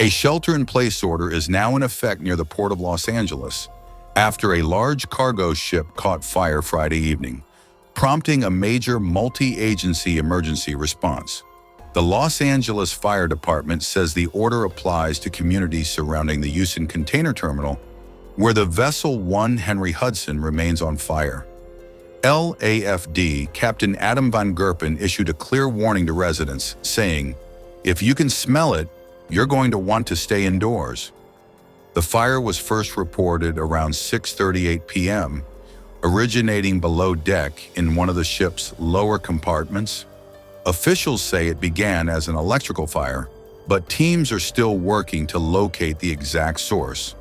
A shelter-in-place order is now in effect near the Port of Los Angeles after a large cargo ship caught fire Friday evening, prompting a major multi-agency emergency response. The Los Angeles Fire Department says the order applies to communities surrounding the Houston container terminal, where the vessel 1 Henry Hudson remains on fire. LAFD Captain Adam Van Gerpen issued a clear warning to residents, saying, "If you can smell it, you're going to want to stay indoors." The fire was first reported around 6:38 p.m., originating below deck in one of the ship's lower compartments. Officials say it began as an electrical fire, but teams are still working to locate the exact source.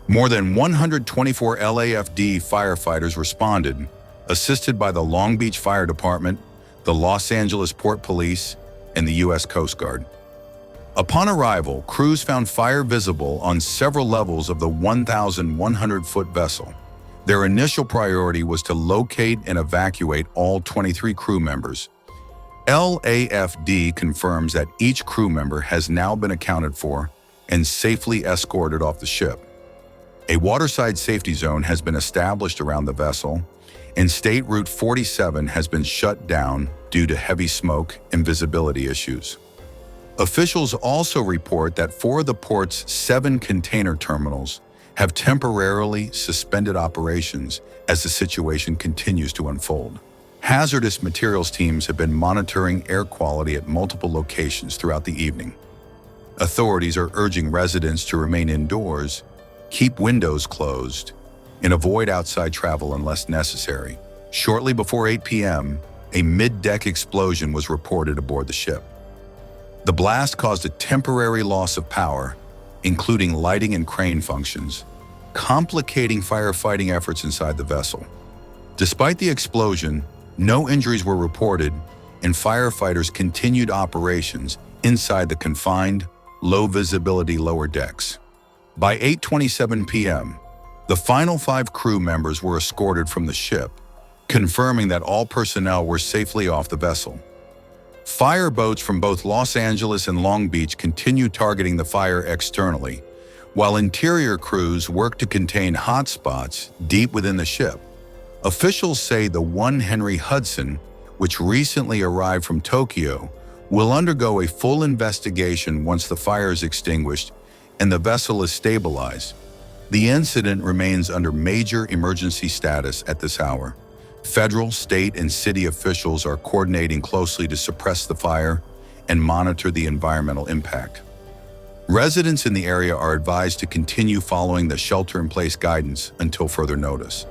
More than 124 LAFD firefighters responded, assisted by the Long Beach Fire Department, the Los Angeles Port Police, and the U.S. Coast Guard. Upon arrival, crews found fire visible on several levels of the 1,100-foot vessel. Their initial priority was to locate and evacuate all 23 crew members. LAFD confirms that each crew member has now been accounted for and safely escorted off the ship. A waterside safety zone has been established around the vessel, and State Route 47 has been shut down due to heavy smoke and visibility issues. Officials also report that 4 of the port's 7 container terminals have temporarily suspended operations as the situation continues to unfold. Hazardous materials teams have been monitoring air quality at multiple locations throughout the evening. Authorities are urging residents to remain indoors, keep windows closed, and avoid outside travel unless necessary. Shortly before 8 p.m., a mid-deck explosion was reported aboard the ship. The blast caused a temporary loss of power, including lighting and crane functions, complicating firefighting efforts inside the vessel. Despite the explosion, no injuries were reported, and firefighters continued operations inside the confined, low-visibility lower decks. By 8:27 p.m., the final 5 crew members were escorted from the ship, confirming that all personnel were safely off the vessel. Fire boats from both Los Angeles and Long Beach continue targeting the fire externally, while interior crews work to contain hotspots deep within the ship. Officials say the 1 Henry Hudson, which recently arrived from Tokyo, will undergo a full investigation once the fire is extinguished and the vessel is stabilized. The incident remains under major emergency status at this hour. Federal, state, and city officials are coordinating closely to suppress the fire and monitor the environmental impact. Residents in the area are advised to continue following the shelter-in-place guidance until further notice.